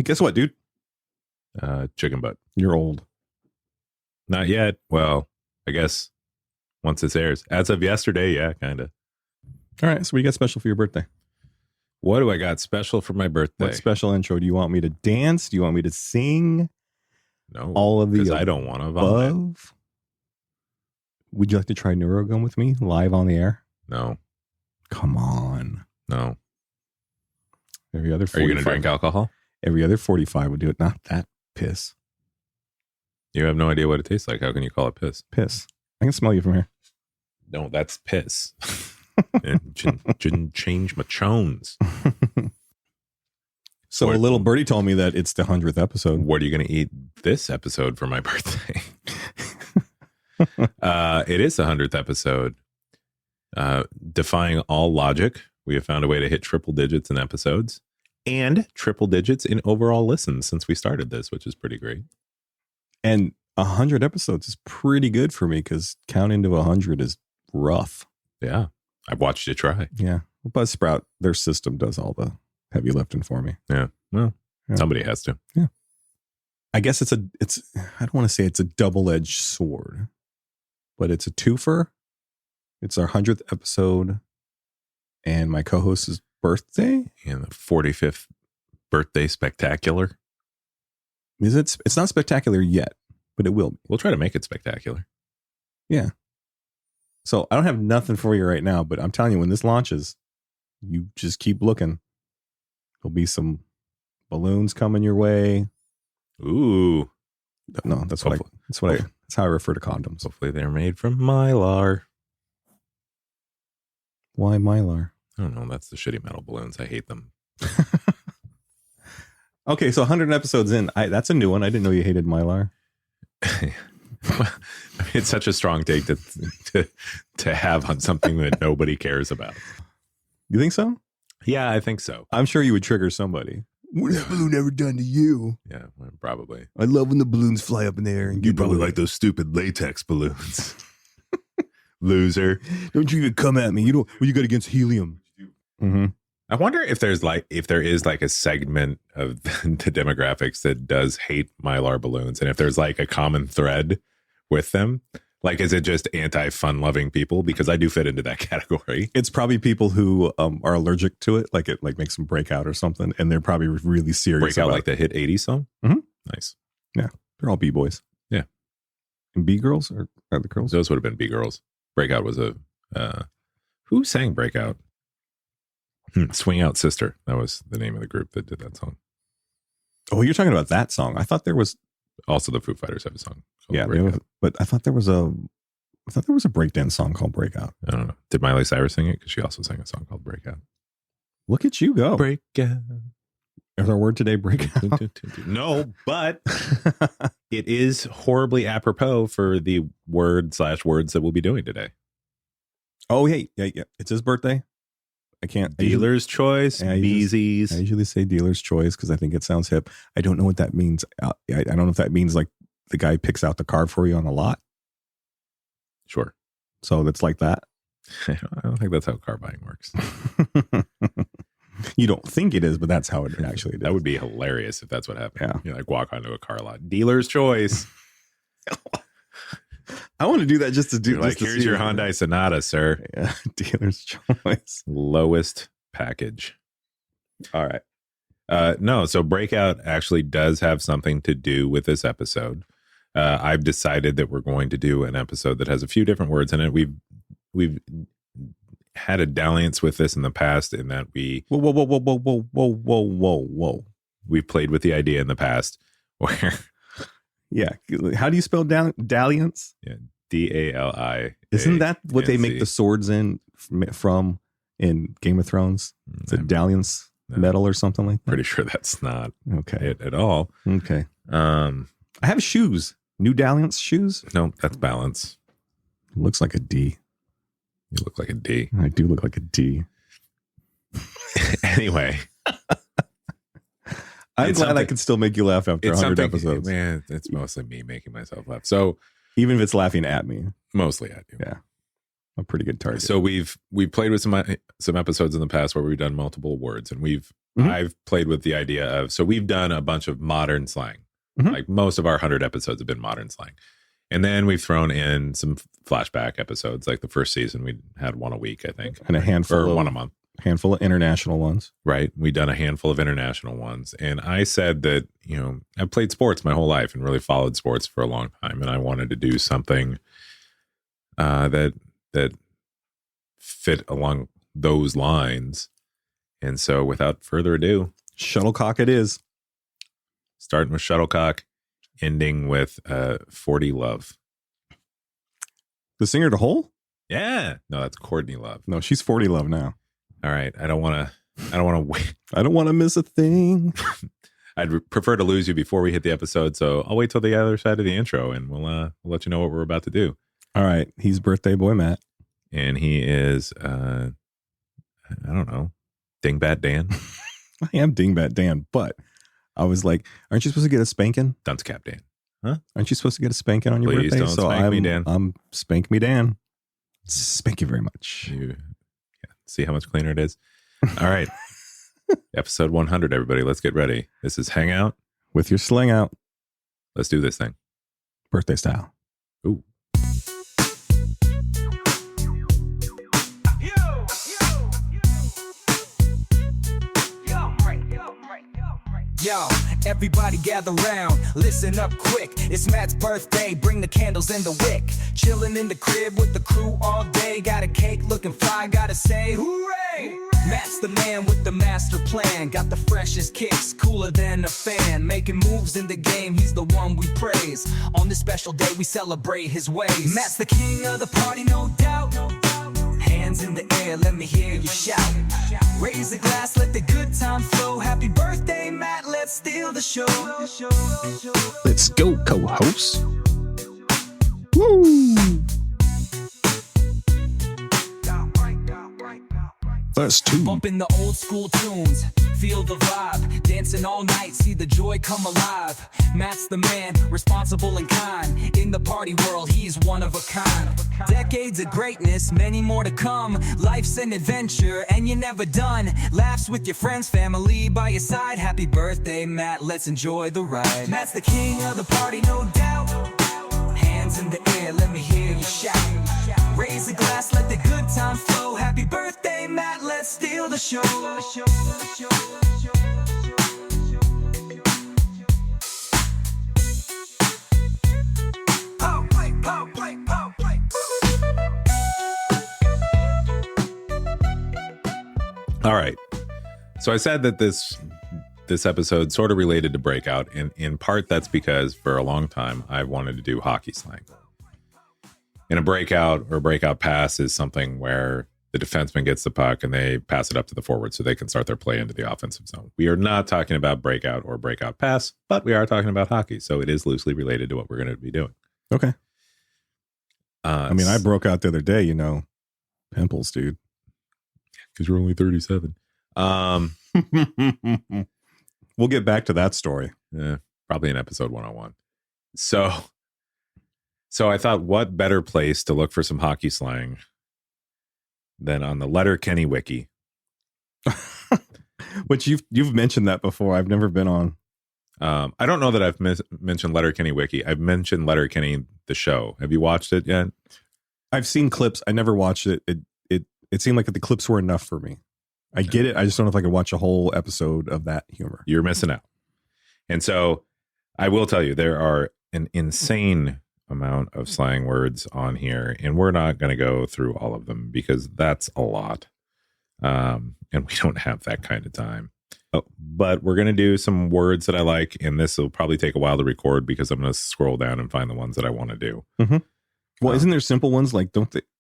Guess what, dude? Chicken butt. You're old. Not yet. Well, I guess once this airs. As of yesterday, yeah, kind of. All right. So what do you got special for your birthday? What do I got special for my birthday? What special intro? Do you want me to dance? Do you want me to sing? No. All of the because I don't want to vomit. above? Would you like to try Neurogun with me live on the air? No. Come on. No. Every other 45. Are you going to drink alcohol? Every other 45 would do it. Not that piss. You have no idea what it tastes like. How can you call it piss? Piss. I can smell you from here. No, that's piss. It didn't change my chones. So a little birdie told me that it's the 100th episode. What are you going to eat this episode for my birthday? It is the 100th episode. Defying all logic, we have found a way to hit triple digits in episodes and triple digits in overall listens since we started this, which is pretty great. And 100 episodes is pretty good for me because counting to 100 is rough. Yeah. I've watched you try. Yeah. Buzzsprout, their system does all the heavy lifting for me. Yeah. Well, somebody has to. Yeah. I guess it's I don't want to say it's a double-edged sword, but it's a twofer. It's our 100th episode and my co-host's birthday. And the 45th birthday spectacular. Is it? It's not spectacular yet, but it will be. We'll try to make it spectacular. Yeah. So I don't have nothing for you right now, but I'm telling you, when this launches, you just keep looking. There'll be some balloons coming your way. Ooh. No, that's how I refer to condoms. Hopefully they're made from Mylar. Why Mylar? I don't know. That's the shitty metal balloons. I hate them. Okay, so 100 episodes in. That's a new one. I didn't know you hated Mylar. It's such a strong take to have on something that nobody cares about. You think so? Yeah, I think so. I'm sure you would trigger somebody. What has that balloon ever done to you? Yeah, well, probably. I love when the balloons fly up in the air. And you probably like those stupid latex balloons. Loser. Don't you even come at me. What you got against helium? Mm-hmm. I wonder if there is like a segment of the demographics that does hate Mylar balloons, and if there's like a common thread with them. Like, is it just anti-fun loving people? Because I do fit into that category. It's probably people who are allergic to it, like it like makes them break out or something, and they're probably really serious. Break out like the hit 80s song? Mm-hmm. Nice. Yeah. They're all B-boys. Yeah. And B-girls are the girls? Those would have been B-girls. Breakout was who sang Breakout? Swing Out Sister. That was the name of the group that did that song. Oh, you're talking about that song. I thought there was also the Foo Fighters have a song. Yeah, but I thought there was a breakdance song called Breakout. I don't know. Did Miley Cyrus sing it? Because she also sang a song called Breakout. Look at you go. Breakout. Is our word today breakout? No, but it is horribly apropos for the words that we'll be doing today. Oh, hey, yeah. It's his birthday. I can't. Dealer's choice, Beezy's. I usually say dealer's choice because I think it sounds hip. I don't know what that means. I don't know if that means like the guy picks out the car for you on the lot. Sure. So it's like that. I don't think that's how car buying works. You don't think it is, but that's how it actually is. That would be hilarious if that's what happened. Yeah. You like walk onto a car lot. Dealer's choice. I want to do that just to do. You're like, here's your Hyundai Sonata, sir. Yeah, dealer's choice. Lowest package. All right. No, so Breakout actually does have something to do with this episode. I've decided that we're going to do an episode that has a few different words in it. We've had a dalliance with this in the past in that we whoa. We've played with the idea in the past where yeah. How do you spell dalliance? Yeah, DALI. Isn't that what they make the swords from in Game of Thrones? It's a dalliance metal or something like that. Pretty sure that's not okay it at all. Okay. I have shoes. New Dalliance shoes. No, that's balance. It looks like a D. You look like a D. I do look like a D. Anyway. I'm glad I can still make you laugh after 100 episodes. Man, it's mostly me making myself laugh. So even if it's laughing at me. Mostly at you. Yeah. a pretty good target. So we've played with some episodes in the past where we've done multiple words, and I've played with the idea of, so we've done a bunch of modern slang. Like most of our 100 episodes have been modern slang. And then we've thrown in some flashback episodes. Like the first season, we had one a week, I think. And a handful or one a month. Handful of international ones. Right. We've done a handful of international ones. And I said that, I've played sports my whole life and really followed sports for a long time. And I wanted to do something that fit along those lines. And so without further ado, shuttlecock it is. Starting with shuttlecock, ending with 40 Love. The singer to Hole? Yeah. No, that's Courtney Love. No, she's 40 Love now. All right. I don't want to wait. I don't want to miss a thing. I'd prefer to lose you before we hit the episode. So I'll wait till the other side of the intro and we'll let you know what we're about to do. All right. He's birthday boy, Matt. And he is, I don't know, Dingbat Dan. I am Dingbat Dan, but I was like, aren't you supposed to get a spanking? Dunce Cap Dan. Huh? Aren't you supposed to get a spanking on your Please birthday? Don't spank me, Dan. I'm Spank Me Dan. Spank you very much. See how much cleaner it is? All right. Episode 100, everybody. Let's get ready. This is Hangout. With your slang out. Let's do this thing. Birthday style. Ooh. Yo, everybody gather round, listen up quick. It's Matt's birthday, bring the candles and the wick. Chilling in the crib with the crew all day. Got a cake looking fly, gotta say hooray! Matt's the man with the master plan. Got the freshest kicks, cooler than a fan. Making moves in the game, he's the one we praise. On this special day, we celebrate his ways. Matt's the king of the party, no doubt. Hands in the air, let me hear you shout. Raise a glass, let the good time flow. Happy birthday, Matt, let's steal the show. Let's go, co-host. Woo! First two. Bumping the old school tunes, feel the vibe. Dancing all night, see the joy come alive. Matt's the man, responsible and kind. In the party world, he's one of a kind. Decades of greatness, many more to come. Life's an adventure, and you're never done. Laughs with your friends, family by your side. Happy birthday, Matt, let's enjoy the ride. Matt's the king of the party, no doubt. Hands in the air, let me hear you shout. Raise a glass, let the good time flow. Happy birthday, Matt, let's steal the show. All right. So I said that this episode sort of related to Breakout, and in part that's because for a long time I wanted to do hockey slang. And a breakout or breakout pass is something where the defenseman gets the puck and they pass it up to the forward so they can start their play into the offensive zone. We are not talking about breakout or breakout pass, but we are talking about hockey. So it is loosely related to what we're going to be doing. Okay. I mean, I broke out the other day, pimples, dude. Because you're only 37. We'll get back to that story. Yeah, probably in episode 101. So I thought, what better place to look for some hockey slang than on the Letterkenny Wiki? Which you've mentioned that before. I've never been on. I don't know that I've mentioned Letterkenny Wiki. I've mentioned Letterkenny the show. Have you watched it yet? I've seen clips. I never watched it. It seemed like the clips were enough for me. I get it. I just don't know if I could watch a whole episode of that humor. You're missing out. And so I will tell you, there are an insane amount of slang words on here, and we're not going to go through all of them because that's a lot. And we don't have that kind of time. But we're going to do some words that I like, and this will probably take a while to record because I'm going to scroll down and find the ones that I want to do. Mm-hmm. Well, isn't there simple ones like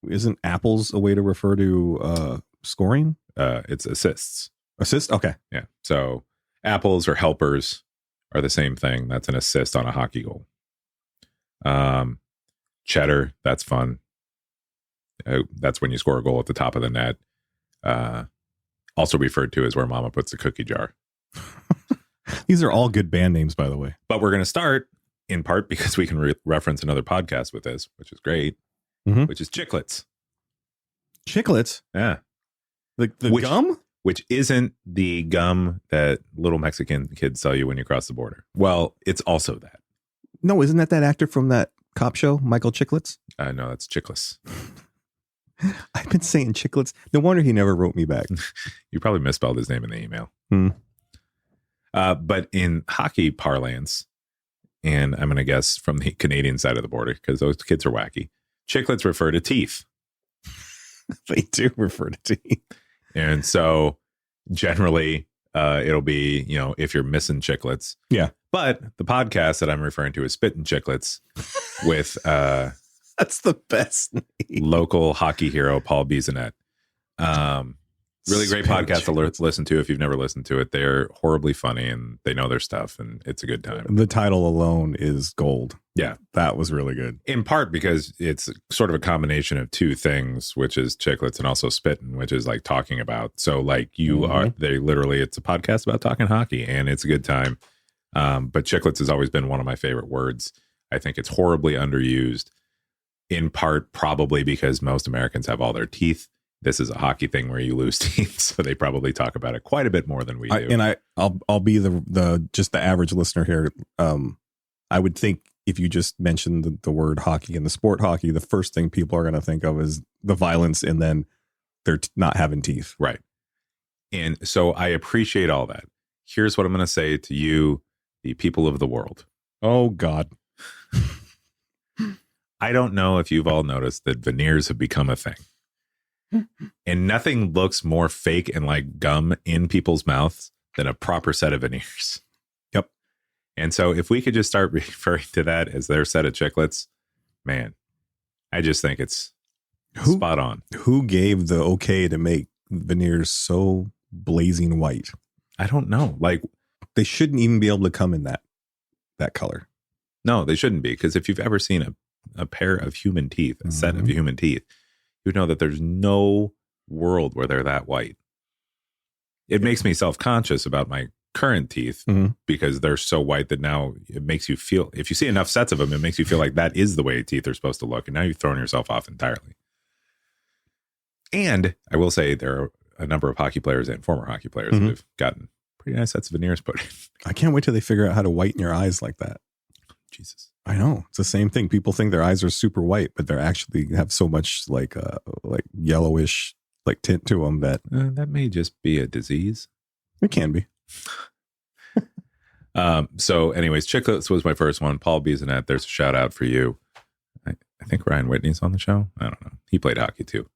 isn't apples a way to refer to scoring? It's assists. Assist? Okay. Yeah. So apples or helpers are the same thing. That's an assist on a hockey goal. Cheddar, that's fun. That's when you score a goal at the top of the net. Also referred to as where mama puts the cookie jar. These are all good band names, by the way. But we're going to start in part because we can reference another podcast with this, which is great, which is chiclets. Chiclets? Yeah. The Which- gum? Which isn't the gum that little Mexican kids sell you when you cross the border. Well, it's also that. No, isn't that actor from that cop show, Michael Chiclets? No, that's Chiclets. I've been saying Chiclets. No wonder he never wrote me back. You probably misspelled his name in the email. Hmm. But in hockey parlance, and I'm going to guess from the Canadian side of the border, because those kids are wacky, chiclets refer to teeth. They do refer to teeth. And so generally, it'll be, if you're missing chiclets. Yeah. But the podcast that I'm referring to is Spittin' Chiclets with That's the best name. local hockey hero Paul Bisonet. Really great Spittin' podcast to Chiclets. listen to if you've never listened to it. They're horribly funny and they know their stuff and it's a good time. The title alone is gold. Yeah. That was really good. In part because it's sort of a combination of two things, which is chiclets and also spitting, which is like talking about. So like it's a podcast about talking hockey and it's a good time. But chiclets has always been one of my favorite words. I think it's horribly underused, in part probably because most Americans have all their teeth. This is a hockey thing where you lose teeth, so they probably talk about it quite a bit more than we do. I'll be the average listener here. I would think if you just mentioned the word hockey and the sport hockey, the first thing people are going to think of is the violence, and then they're not having teeth. Right. And so I appreciate all that. Here's what I'm going to say to you, the people of the world. Oh God. I don't know if you've all noticed that veneers have become a thing. And nothing looks more fake and like gum in people's mouths than a proper set of veneers. Yep. And so if we could just start referring to that as their set of chiclets, man, I just think it's spot on. Who gave the okay to make veneers so blazing white? I don't know. Like, they shouldn't even be able to come in that color. no, they shouldn't be. Because if you've ever seen a pair of human teeth, a set of human teeth, you know that there's no world where they're that white. It makes me self-conscious about my current teeth because they're so white that now it makes you feel, if you see enough sets of them, it makes you feel like that is the way teeth are supposed to look. And now you've thrown yourself off entirely. And I will say there are a number of hockey players and former hockey players that have gotten pretty nice sets of veneers put in. I can't wait till they figure out how to whiten your eyes like that. Jesus. I know. It's the same thing. People think their eyes are super white, but they're actually have so much like yellowish like tint to them that That may just be a disease. it can be. So anyways, Chiclets was my first one. Paul Bisonet, there's a shout out for you. I think Ryan Whitney's on the show. I don't know. He played hockey too.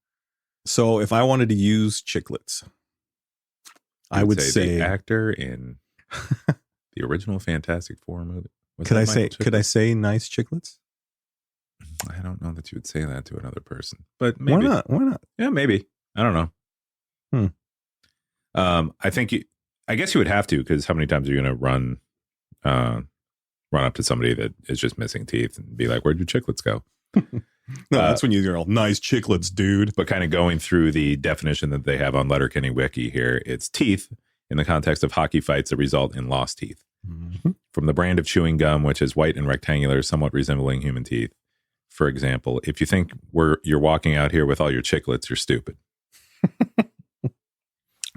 So if I wanted to use chiclets, I would say the actor in the original Fantastic Four movie. Could I say nice chiclets? I don't know that you would say that to another person, but maybe. Why not? Yeah, maybe. I don't know. I guess you would have to, because how many times are you going to run up to somebody that is just missing teeth and be like, "Where'd your chiclets go?" No, that's when you're all nice chiclets, dude. But kind of going through the definition that they have on Letterkenny Wiki here, it's teeth in the context of hockey fights that result in lost teeth. From the brand of chewing gum, which is white and rectangular, somewhat resembling human teeth. For example, if you think you're walking out here with all your chiclets, you're stupid.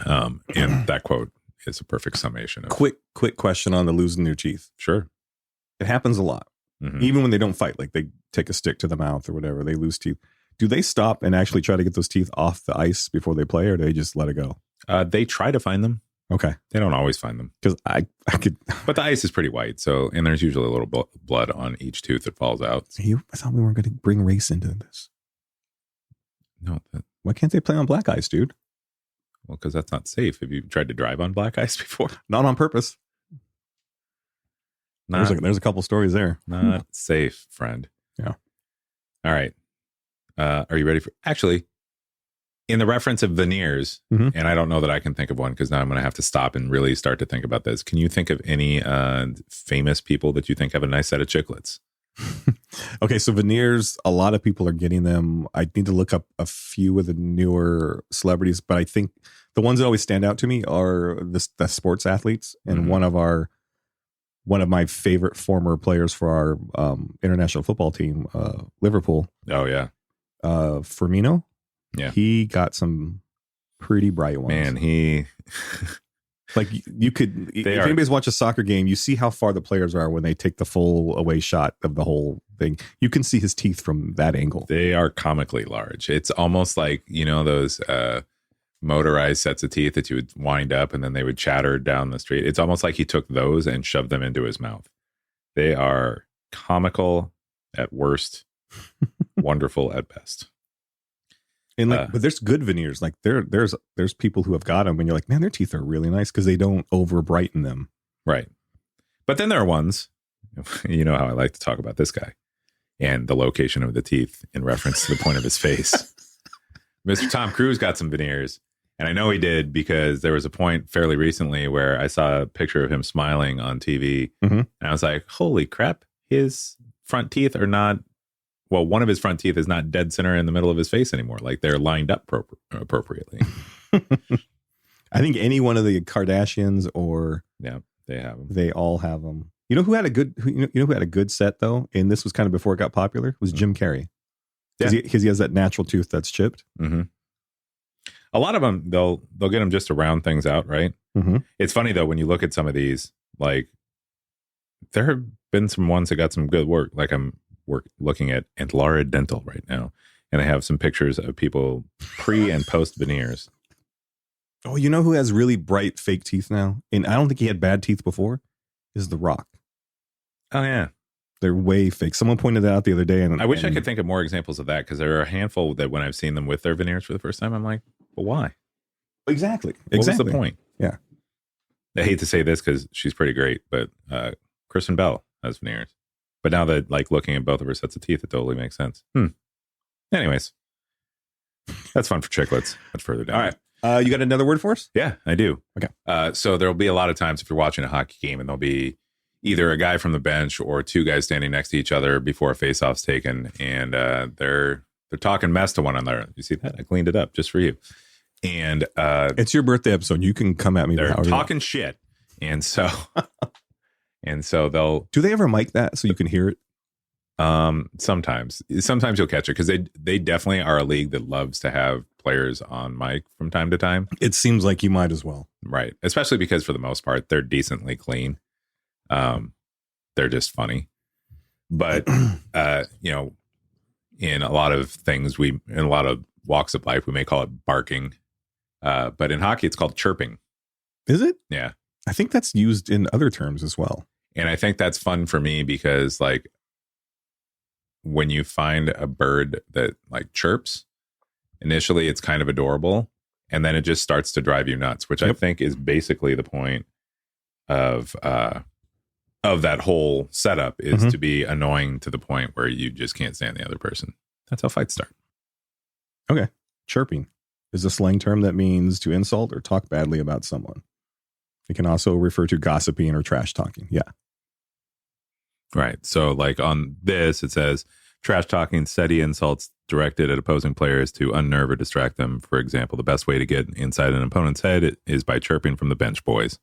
And that quote is a perfect summation of Quick question on the losing their teeth. Sure. It happens a lot. Mhm. Even when they don't fight, like they take a stick to the mouth or whatever, they lose teeth. Do they stop and actually try to get those teeth off the ice before they play, or do they just let it go? They try to find them. Okay. They don't always find them. Because I could. But the ice is pretty white. And there's usually a little blood on each tooth that falls out. I thought we weren't going to bring race into this. No. Why can't they play on black ice, dude? Well, because that's not safe. Have you tried to drive on black ice before? Not on purpose. There's a couple stories there. Not safe, friend. Yeah. All right. Are you ready for... Actually, in the reference of veneers, and I don't know that I can think of one because now I'm going to have to stop and really start to think about this. Can you think of any famous people that you think have a nice set of chiclets? Okay, so veneers, a lot of people are getting them. I need to look up a few of the newer celebrities, but I think the ones that always stand out to me are the sports athletes. And one of my favorite former players for our international football team, Liverpool. Oh, yeah. Firmino. Yeah. He got some pretty bright ones. Man, he like you could, if anybody's watched a soccer game, you see how far the players are when they take the full away shot of the whole thing. You can see his teeth from that angle. They are comically large. It's almost like, those motorized sets of teeth that you would wind up and then they would chatter down the street. It's almost like he took those and shoved them into his mouth. They are comical at worst, wonderful at best. And but there's good veneers. Like there's people who have got them and you're like, man, their teeth are really nice because they don't over brighten them. Right. But then there are ones, you know how I like to talk about this guy and the location of the teeth in reference to the point of his face. Mr. Tom Cruise got some veneers. And I know he did because there was a point fairly recently where I saw a picture of him smiling on TV. Mm-hmm. And I was like, holy crap, his front teeth are not, well, one of his front teeth is not dead center in the middle of his face anymore. Like they're lined up appropriately. I think any one of the Kardashians or yeah, they have them. They all have them. You know who had a good, who had a good set though, and this was kind of before it got popular, was Jim Carrey. Because he has that natural tooth that's chipped. Mm-hmm. A lot of them, they'll get them just to round things out, right? Mm-hmm. It's funny though when you look at some of these, like there have been some ones that got some good work. Like I'm looking at Antlara Dental right now, and they have some pictures of people pre and post veneers. Oh, you know who has really bright fake teeth now? And I don't think he had bad teeth before. Is The Rock. Oh yeah, they're way fake. Someone pointed that out the other day, and I wish I could think of more examples of that because there are a handful that when I've seen them with their veneers for the first time, I'm like, well, why? Exactly. What was the point? Yeah. I hate to say this because she's pretty great, but Kristen Bell has veneers. But now that like looking at both of her sets of teeth, it totally makes sense. Anyways, that's fun for chiclets. That's further down. All right. You got another word for us? Yeah, I do. Okay. So there'll be a lot of times if you're watching a hockey game and there'll be either a guy from the bench or two guys standing next to each other before a face-off's taken, and they're talking mess to one another. You see that? I cleaned it up just for you. And it's your birthday episode. You can come at me. They're talking shit, and so they'll. Do they ever mic that so you can hear it? Sometimes you'll catch it because they definitely are a league that loves to have players on mic from time to time. It seems like you might as well, right? Especially because for the most part they're decently clean. They're just funny, but in a lot of things in a lot of walks of life we may call it barking, but in hockey it's called chirping. Is it? Yeah, I think that's used in other terms as well, and I think that's fun for me because like when you find a bird that like chirps, initially it's kind of adorable, and then it just starts to drive you nuts, which I think is basically the point of that whole setup is to be annoying to the point where you just can't stand the other person. That's how fights start. Okay. Chirping is a slang term that means to insult or talk badly about someone. It can also refer to gossiping or trash talking. Yeah. Right. So like on this, it says trash talking, steady insults directed at opposing players to unnerve or distract them. For example, the best way to get inside an opponent's head is by chirping from the bench boys.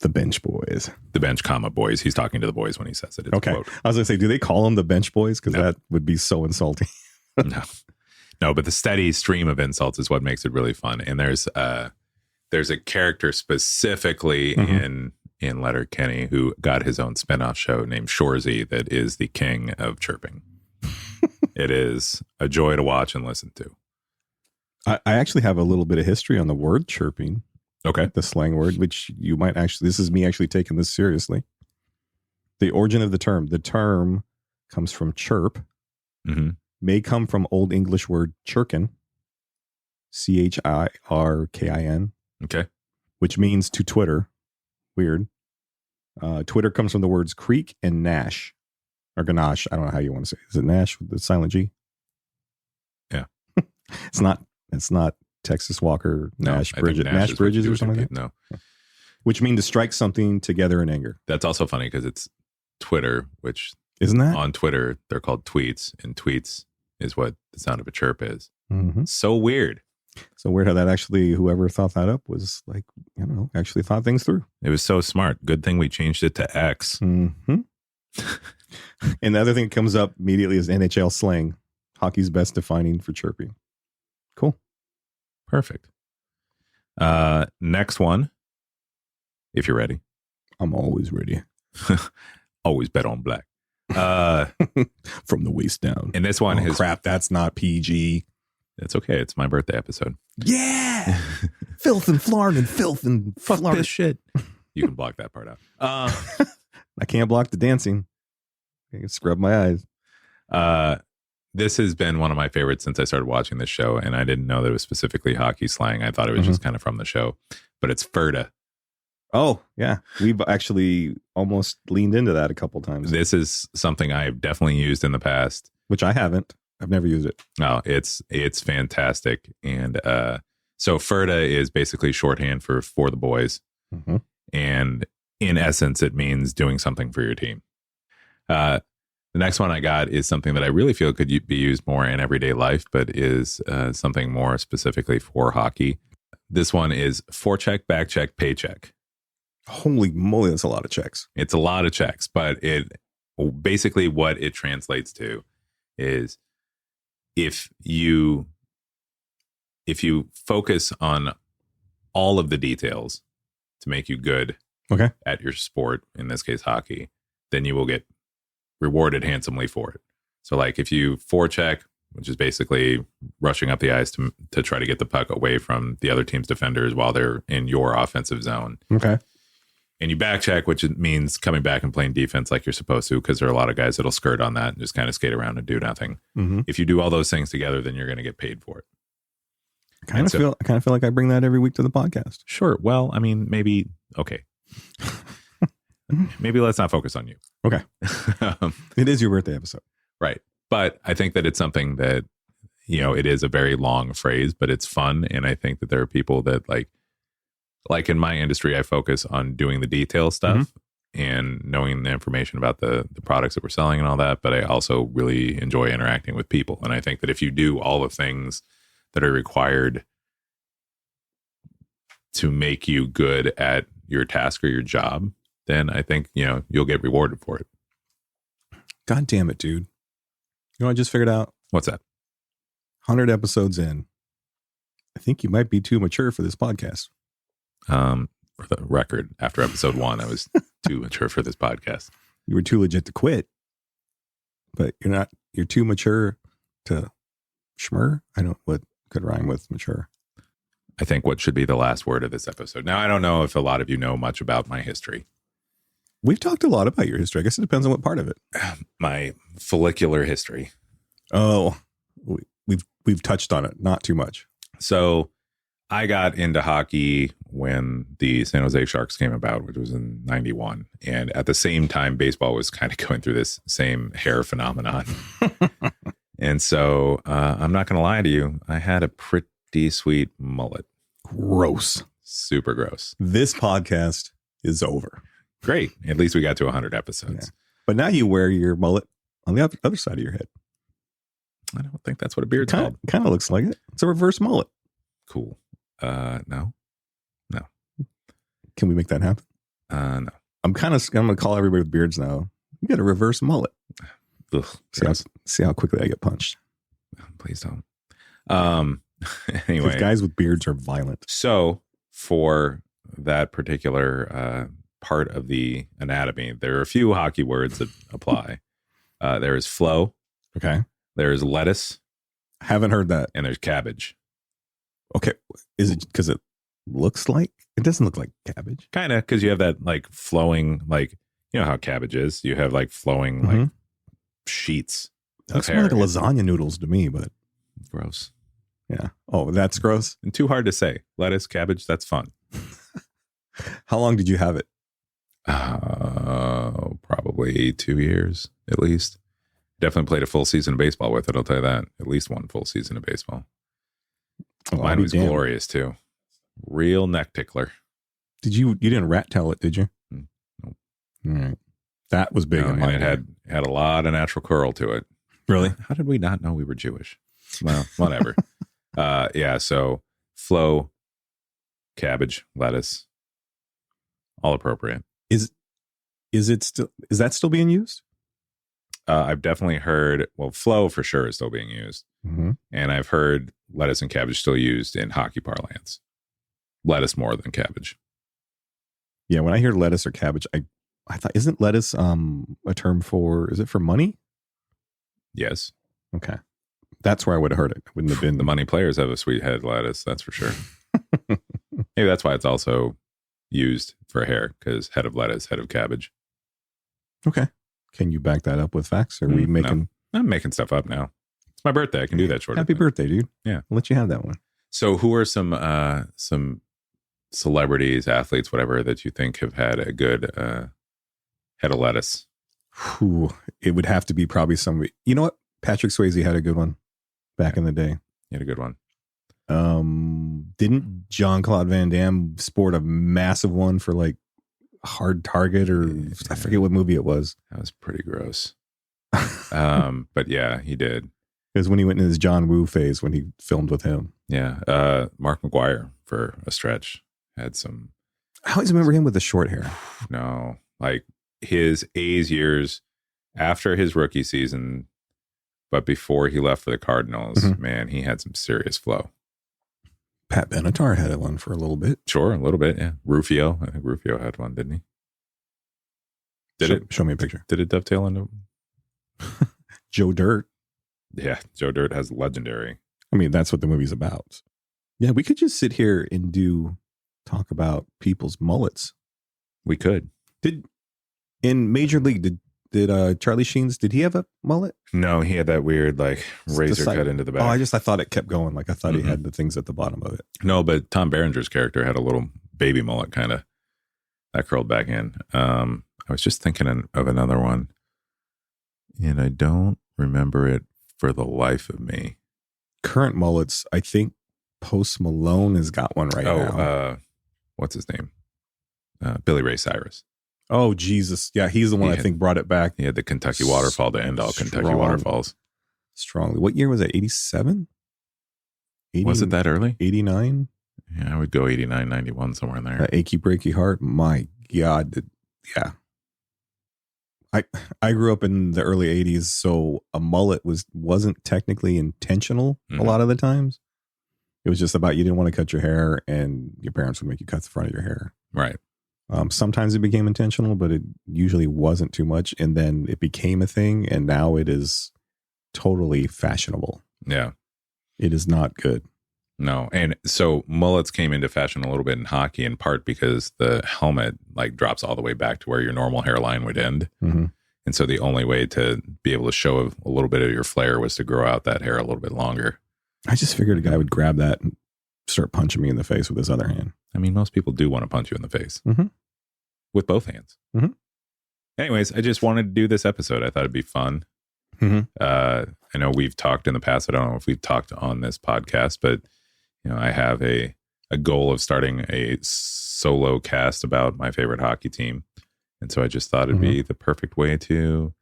The bench boys. The bench, boys. He's talking to the boys when he says it. It's okay. A quote. I was going to say, do they call them the bench boys? Because that would be so insulting. No, but the steady stream of insults is what makes it really fun. And there's a character specifically in Letterkenny who got his own spinoff show named Shoresy that is the king of chirping. It is a joy to watch and listen to. I actually have a little bit of history on the word chirping. Okay. The slang word, which you might actually, this is me actually taking this seriously. The origin of the term comes from chirp, may come from Old English word chirkin, CHIRKIN. Okay. Which means to twitter. Weird. Twitter comes from the words creak and gnash, or ganache. I don't know how you want to say it. Is it gnash with the silent G? Yeah. It's not Texas Walker, Nash Bridges or something like that? No. Which mean to strike something together in anger. That's also funny because it's Twitter, which isn't that on Twitter, they're called tweets, and tweets is what the sound of a chirp is. Mm-hmm. So weird. So weird how that actually, whoever thought that up was like, actually thought things through. It was so smart. Good thing we changed it to X. Mm-hmm. And the other thing that comes up immediately is NHL slang. Hockey's best defining for chirping. Cool. Perfect. Next one, if you're ready. I'm always ready. Always bet on black. From the waist down. And this one is crap. That's not PG. It's okay. It's my birthday episode. Yeah. Filth and flarn and filth and Fuck flarn. this shit. You can block that part out. I can't block the dancing. I can scrub my eyes. This has been one of my favorites since I started watching this show, and I didn't know that it was specifically hockey slang. I thought it was just kind of from the show, but it's Ferda. Oh, yeah. We've actually almost leaned into that a couple times. This is something I've definitely used in the past. Which I haven't. I've never used it. Oh, it's fantastic. And so Ferda is basically shorthand for the boys. Mm-hmm. And in essence, it means doing something for your team. The next one I got is something that I really feel could be used more in everyday life, but is something more specifically for hockey. This one is forecheck, backcheck, paycheck. Holy moly, that's a lot of checks. It's a lot of checks, but it basically what it translates to is if you focus on all of the details to make you good at your sport, in this case hockey, then you will get rewarded handsomely for it. So like if you forecheck, which is basically rushing up the ice to try to get the puck away from the other team's defenders while they're in your offensive zone. Okay. And you back check, which means coming back and playing defense like you're supposed to, because there are a lot of guys that'll skirt on that and just kind of skate around and do nothing. Mm-hmm. If you do all those things together, then you're going to get paid for it. I kind of feel like I bring that every week to the podcast. Sure. Well, I mean, maybe. Okay. Maybe let's not focus on you. Okay. It is your birthday episode. Right. But I think that it's something that, it is a very long phrase, but it's fun. And I think that there are people that like in my industry, I focus on doing the detail stuff and knowing the information about the products that we're selling and all that. But I also really enjoy interacting with people. And I think that if you do all the things that are required to make you good at your task or your job, then I think, you'll get rewarded for it. God damn it, dude. You know what I just figured out? What's that? 100 episodes in. I think you might be too mature for this podcast. For the record, after episode 1, I was too mature for this podcast. You were too legit to quit, but you're too mature to schmur. What could rhyme with mature? I think what should be the last word of this episode. Now, I don't know if a lot of you know much about my history. We've talked a lot about your history. I guess it depends on what part of it. My follicular history. Oh, we've touched on it. Not too much. So I got into hockey when the San Jose Sharks came about, which was in 91. And at the same time, baseball was kind of going through this same hair phenomenon. And so I'm not going to lie to you. I had a pretty sweet mullet. Gross. Super gross. This podcast is over. Great. At least we got to 100 episodes. Yeah. But now you wear your mullet on the other side of your head. I don't think that's what a beard's called. Kind of looks like it. It's a reverse mullet. Cool. No. Can we make that happen? No. I'm going to call everybody with beards now. You got a reverse mullet. Ugh, see how quickly I get punched. Please don't. Anyway, guys with beards are violent. So for that particular part of the anatomy, there are a few hockey words that apply. There is flow. Okay. There is lettuce. Haven't heard that. And there's cabbage. Okay. Is it because it doesn't look like cabbage? Kind of, because you have that like flowing, like, you know how cabbage is. You have like flowing like sheets. Looks more like lasagna noodles to me, but gross. Yeah. Oh, that's gross. And too hard to say. Lettuce, cabbage, that's fun. How long did you have it? Probably 2 years at least. Definitely played a full season of baseball with it. I'll tell you that. At least one full season of baseball. Oh, mine was glorious too. Real neck tickler. You didn't rat tail it, did you? Nope. All right. That was big. And it had a lot of natural curl to it. Really? How did we not know we were Jewish? Well, whatever. Yeah. So flow, cabbage, lettuce, all appropriate. Is that still being used? I've definitely heard, well, flo for sure is still being used. Mm-hmm. And I've heard lettuce and cabbage still used in hockey parlance. Lettuce more than cabbage. Yeah, when I hear lettuce or cabbage, I thought, isn't lettuce a term for, is it for money? Yes. Okay. That's where I would have heard it. Wouldn't have been The money players have a sweet head lettuce, that's for sure. Maybe that's why it's also used for hair, because head of lettuce, head of cabbage. Okay. Can you back that up with facts? Or are we making... No. I'm making stuff up now. It's my birthday. I can do that short. Happy birthday, dude. Yeah. I'll let you have that one. So who are some celebrities, athletes, whatever, that you think have had a good head of lettuce? Whew, it would have to be probably somebody. You know what? Patrick Swayze had a good one back in the day. He had a good one. Didn't Jean-Claude Van Damme sport a massive one for like Hard Target, or I forget what movie it was. That was pretty gross. But yeah, he did. It was when he went in his John Woo phase when he filmed with him. Yeah. Mark McGuire for a stretch had some. I always remember him with the short hair. No, like his A's years after his rookie season, but before he left for the Cardinals, man, he had some serious flow. Pat Benatar had one for a little bit. Sure, a little bit, yeah. Rufio, I think Rufio had one, didn't he? Show me a picture. Did it dovetail into Joe Dirt? Yeah, Joe Dirt has legendary. I mean, that's what the movie's about. Yeah, we could just sit here and talk about people's mullets. We could. In Major League, did Charlie Sheen's, did he have a mullet? No, he had that weird like razor cut into the back. I thought it kept going. Like I thought he had the things at the bottom of it. No, but Tom Berenger's character had a little baby mullet kind of that curled back in. I was just thinking of another one, and I don't remember it for the life of me. Current mullets, I think Post Malone has got one right now. What's his name? Billy Ray Cyrus. Oh, Jesus. Yeah, he's the one I think brought it back. He had the Kentucky waterfall to end all Kentucky waterfalls. Strongly. What year was it? 87? Was it that early? 89? Yeah, I would go 89, 91, somewhere in there. That achy breaky heart. My God. Yeah. I grew up in the early 80s, so a mullet wasn't technically intentional a lot of the times. It was just about you didn't want to cut your hair, and your parents would make you cut the front of your hair. Right. Sometimes it became intentional, but it usually wasn't too much. And then it became a thing, and now it is totally fashionable. Yeah. It is not good. No. And so mullets came into fashion a little bit in hockey, in part because the helmet like drops all the way back to where your normal hairline would end. Mm-hmm. And so the only way to be able to show a little bit of your flair was to grow out that hair a little bit longer. I just figured a guy would grab that and start punching me in the face with his other hand. I mean, most people do want to punch you in the face with both hands. Anyways, I just wanted to do this episode. I thought it'd be fun. I know we've talked in the past. I don't know if we've talked on this podcast, but I have a goal of starting a solo cast about my favorite hockey team. And so I just thought it'd be the perfect way to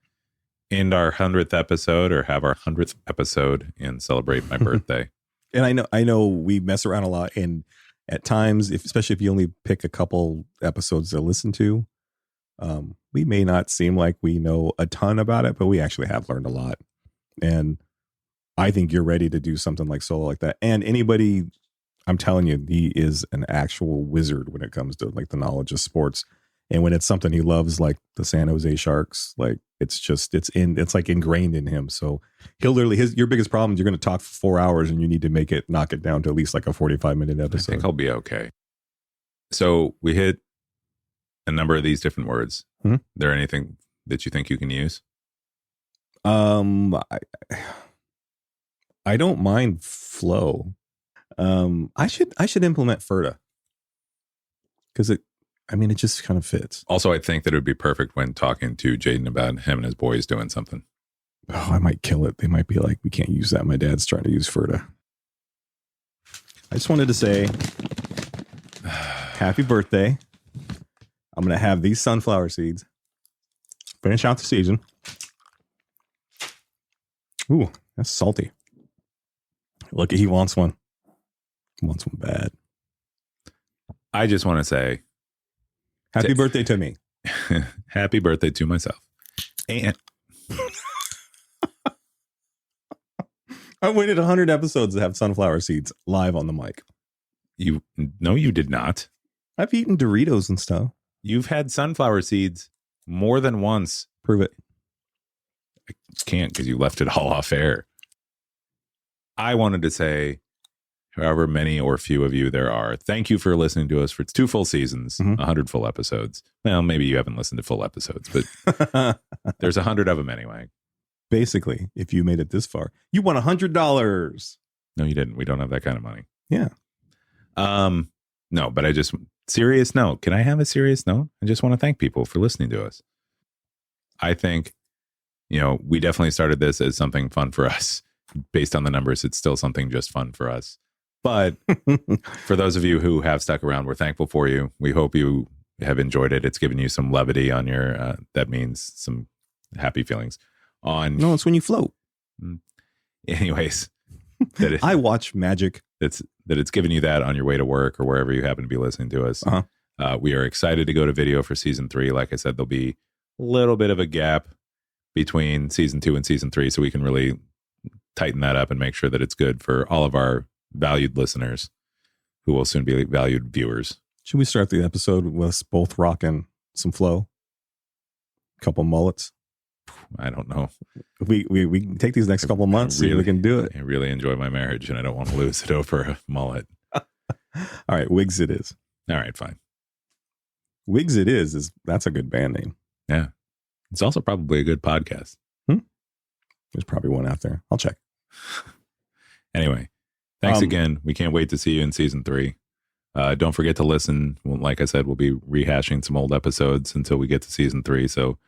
end our 100th episode, or have our 100th episode and celebrate my birthday. And I know we mess around a lot, and at times, especially if you only pick a couple episodes to listen to, we may not seem like we know a ton about it, but we actually have learned a lot. And I think you're ready to do something like solo like that. And anybody, I'm telling you, he is an actual wizard when it comes to like the knowledge of sports. And when it's something he loves, like the San Jose Sharks, like it's like ingrained in him. So he'll literally, your biggest problem is you're going to talk for 4 hours, and you need to knock it down to at least like a 45-minute episode. I think I'll be okay. So we hit a number of these different words. There anything that you think you can use? I don't mind flow. I should implement Ferda, because it just kind of fits. Also, I think that it would be perfect when talking to Jaden about him and his boys doing something. Oh, I might kill it. They might be like, we can't use that. My dad's trying to use Ferda. I just wanted to say happy birthday. I'm going to have these sunflower seeds. Finish out the season. Ooh, that's salty. Look, he wants one. He wants one bad. I just want to say happy birthday to me. Happy birthday to myself. And I waited 100 episodes to have sunflower seeds live on the mic. No, you did not. I've eaten Doritos and stuff. You've had sunflower seeds more than once. Prove it. I can't because you left it all off air. I wanted to say, however many or few of you there are, thank you for listening to us for 2 full seasons, 100 full episodes. Well, maybe you haven't listened to full episodes, but there's 100 of them anyway. Basically, if you made it this far, you won $100. No, you didn't. We don't have that kind of money. Yeah. No, but serious note. Can I have a serious note? I just want to thank people for listening to us. I think, we definitely started this as something fun for us. Based on the numbers, it's still something just fun for us. But for those of you who have stuck around, we're thankful for you. We hope you have enjoyed it. It's given you some levity on your, that means some happy feelings on. No, it's when you float. Anyways, I watch magic. That it's given you that on your way to work or wherever you happen to be listening to us. We are excited to go to video for season 3. Like I said, there'll be a little bit of a gap between season 2 and season 3, so we can really tighten that up and make sure that it's good for all of our valued listeners who will soon be valued viewers. Should we start the episode with us both rocking some flow? A couple mullets. I don't know. We can take these next couple months, see if we can do it. I really enjoy my marriage and I don't want to lose it over a mullet. All right, Wigs it is. All right, fine. Wigs it is that's a good band name. Yeah. It's also probably a good podcast. There's probably one out there. I'll check. Anyway, thanks again. We can't wait to see you in season 3. Don't forget to listen. Like I said, we'll be rehashing some old episodes until we get to season 3. So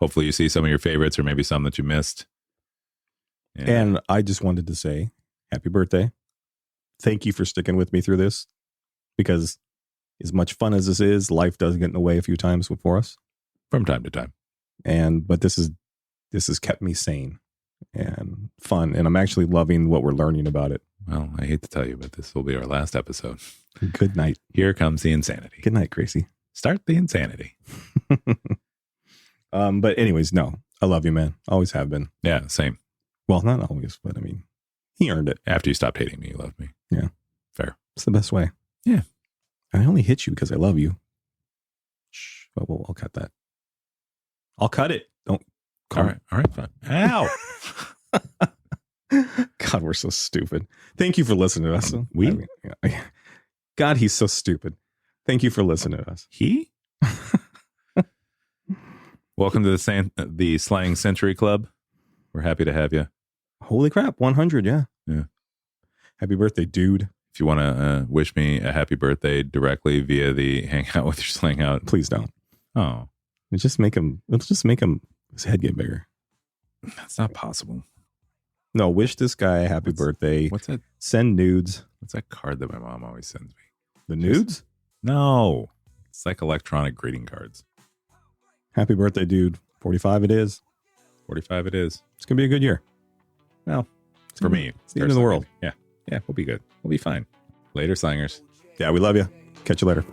hopefully you see some of your favorites or maybe some that you missed. And I just wanted to say happy birthday. Thank you for sticking with me through this, because as much fun as this is, life does get in the way a few times for us. From time to time. But this has kept me sane and fun. And I'm actually loving what we're learning about it. Well, I hate to tell you, but this will be our last episode. Good night. Here comes the insanity. Good night, Gracie. Start the insanity. But anyways, no, I love you, man. Always have been. Yeah, same. Well, not always, but I mean, he earned it. After you stopped hating me, you loved me. Yeah. Fair. It's the best way. Yeah. I only hit you because I love you. Shh. Well, I'll cut that. I'll cut it. Don't. All right, fine. Ow. God, we're so stupid. Thank you for listening to us. God, he's so stupid. Thank you for listening to us. He? Welcome to the Slang Century Club. We're happy to have you. Holy crap, 100, yeah. Yeah. Happy birthday, dude. If you want to wish me a happy birthday directly via the Hangout with your Slang Out. Please don't. Oh. Let's just make him his head get bigger. That's not possible. No, wish this guy a happy birthday. What's that? Send nudes. What's that card that my mom always sends me? The nudes? No. It's like electronic greeting cards. Happy birthday, dude. 45 it is. 45 it is. It's going to be a good year. Well, for me. It's the end of the world. Yeah. Yeah, we'll be good. We'll be fine. Later, Slangers. Yeah, we love you. Catch you later.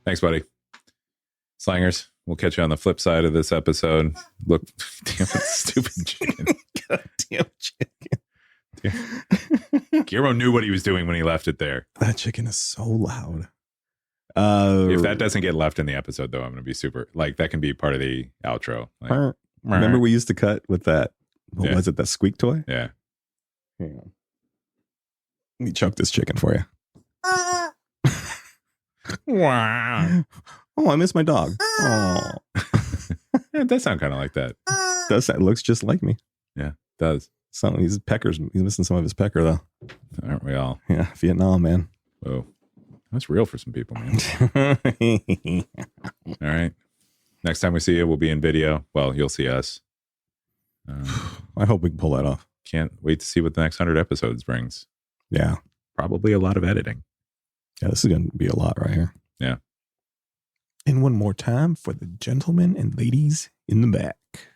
Thanks, buddy. Slangers, we'll catch you on the flip side of this episode. Look, damn it, stupid chicken. Goddamn chicken. Guillermo knew what he was doing when he left it there. That chicken is so loud. If that doesn't get left in the episode, though, I'm going to be super, that can be part of the outro. Remember we used to cut with that, what was it, that squeak toy? Yeah. Hang on. Let me choke this chicken for you. Wow. Oh, I miss my dog. Oh. It does sound kind of like that. Does that? Looks just like me. Yeah, it does. He's missing some of his pecker, though. Aren't we all? Yeah, Vietnam, man. Whoa. That's real for some people, man. All right. Next time we see you, we'll be in video. Well, you'll see us. I hope we can pull that off. Can't wait to see what the next 100 episodes brings. Yeah. Probably a lot of editing. Yeah, this is going to be a lot right here. Yeah. And one more time for the gentlemen and ladies in the back.